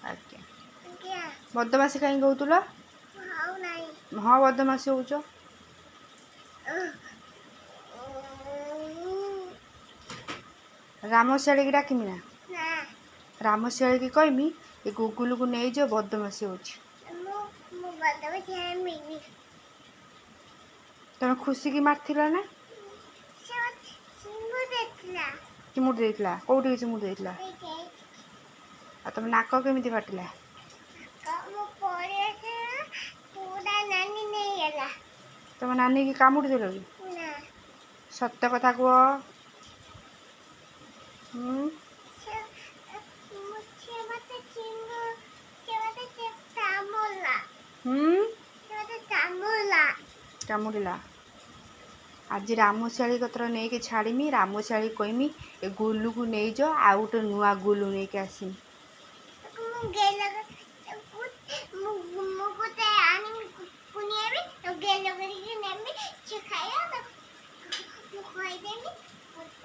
ଆଜ୍ଞା ବଦମାସି କାହିଁକି କହୁଥିଲ? ହଁ ବଦମାସି ହଉଛ। ରାମଶିଆଳିକି ଡାକିମି ନା? ରାମଶିଆଳିକି କହିମି ଏ ଗୁଗୁଲକୁ ନେଇଯାଅ ବଦମାସି ହଉଛି। ତମେ ଖୁସିକି ମାରିଥିଲ ନା? ଚିମୁଡ଼ି ଦେଇଥିଲା? କୋଉଠି ଚିମୁଡ଼ି ଦେଇଥିଲା? ଆଉ ତମ ନାକ କେମିତି ଫାଟିଲା? ତମ ନାନୀ କି କାମୁଡ଼ିଦେଲ କି? ସତ କଥା କୁହ। କାମୁଡ଼ିଲା। ଆଜି ରାମଶିଆଳି କତର ନେଇକି ଛାଡ଼ିମି। ରାମଶିଆଳି କହିମି ଏ ଗୁଲୁକୁ ନେଇଯାଅ, ଆଉ ଗୋଟେ ନୂଆ ଗୁଲୁ ନେଇକି ଆସିମି।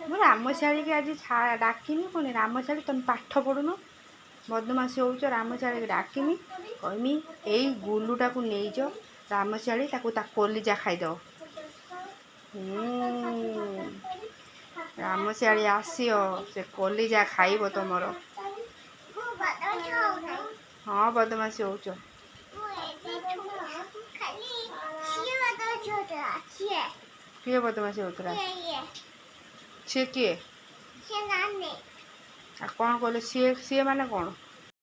ମୁଁ ରାମଶିଆଳିକି ଆଜି ଡାକିମି। ପୁଣି ରାମଶିଆଳି ତମେ ପାଠ ପଢ଼ୁନ, ବଦମାସି ହଉଛ। ରାମଶିଆଳିକି ଡାକିମି, କହିମି ଏଇ ଗୁଲୁଟାକୁ ନେଇଯାଅ ରାମଶିଆଳି, ତାକୁ ତା କଲିଜା ଖାଇଦବ। ରାମଶିଆଳି ଆସିବ, ସେ କଲିଜା ଖାଇବ ତମର। ହଁ ବଦମାସି ହଉଛ। କିଏ ବଦମାସି ହଉଥିଲା? ସିଏ କିଏ? ଆଉ କ'ଣ କହିଲେ? ସିଏ ମାନେ କ'ଣ?